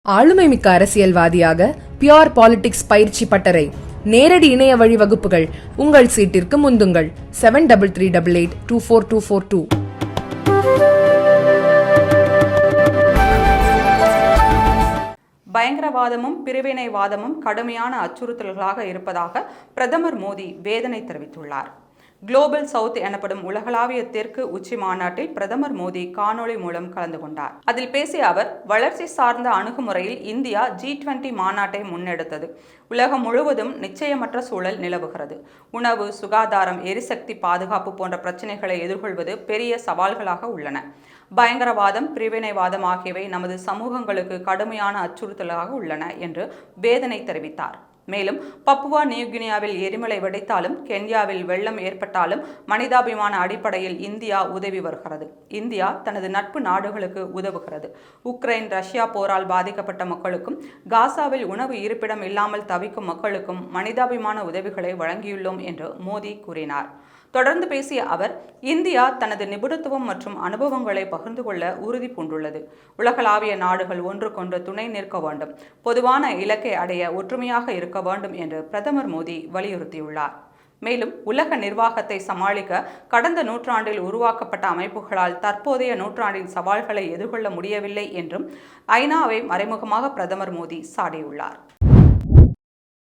ஆளுமைமிக்க அரசியல்வாதியாக pure politics பயிற்சி பட்டறை நேரடி இணைய வழி வகுப்புகள் உங்கள் சீட்டிற்கு முந்துங்கள் 7338824242. பயங்கரவாதமும் பிரிவினைவாதமும் கடுமையான அச்சுறுத்தல்களாக இருப்பதாக பிரதமர் மோடி வேதனை தெரிவித்துள்ளார். குளோபல் சவுத் எனப்படும் உலகளாவிய தெற்கு உச்சி மாநாட்டில் பிரதமர் மோடி காணொளி மூலம் கலந்து கொண்டார். அதில் பேசிய அவர், வளர்ச்சி சார்ந்த அணுகுமுறையில் இந்தியா G20 மாநாட்டை முன்னெடுத்தது. உலகம் முழுவதும் நிச்சயமற்ற சூழல் நிலவுகிறது. உணவு, சுகாதாரம், எரிசக்தி பாதுகாப்பு போன்ற பிரச்சனைகளை எதிர்கொள்வது பெரிய சவால்களாக உள்ளன. பயங்கரவாதம், பிரிவினைவாதம் ஆகியவை நமது சமூகங்களுக்கு கடுமையான அச்சுறுத்தலாக உள்ளன என்று வேதனை தெரிவித்தார். மேலும் பப்புவா நியூகினியாவில் எரிமலை வெடித்தாலும், கென்யாவில் வெள்ளம் ஏற்பட்டாலும் மனிதாபிமான அடிப்படையில் இந்தியா உதவி வருகிறது. இந்தியா தனது நட்பு நாடுகளுக்கு உதவுகிறது. உக்ரைன், ரஷ்யா போரால் பாதிக்கப்பட்ட மக்களுக்கும், காசாவில் உணவு இருப்பிடம் இல்லாமல் தவிக்கும் மக்களுக்கும் மனிதாபிமான உதவிகளை வழங்கியுள்ளோம் என்று மோடி கூறினார். தொடர்ந்து பேசிய அவர், இந்தியா தனது நிபுணத்துவம் மற்றும் அனுபவங்களை பகிர்ந்து கொள்ள உறுதி பூண்டுள்ளது. உலகளாவிய நாடுகள் ஒன்றுக்கொன்று துணை நிற்க வேண்டும், பொதுவான இலக்கை அடைய ஒற்றுமையாக இருக்க வேண்டும் என்று பிரதமர் மோடி வலியுறுத்தியுள்ளார். மேலும் உலக நிர்வாகத்தை சமாளிக்க கடந்த நூற்றாண்டில் உருவாக்கப்பட்ட அமைப்புகளால் தற்போதைய நூற்றாண்டின் சவால்களை எதிர்கொள்ள முடியவில்லை என்றும் ஐநாவை மறைமுகமாக பிரதமர் மோடி சாடியுள்ளார்.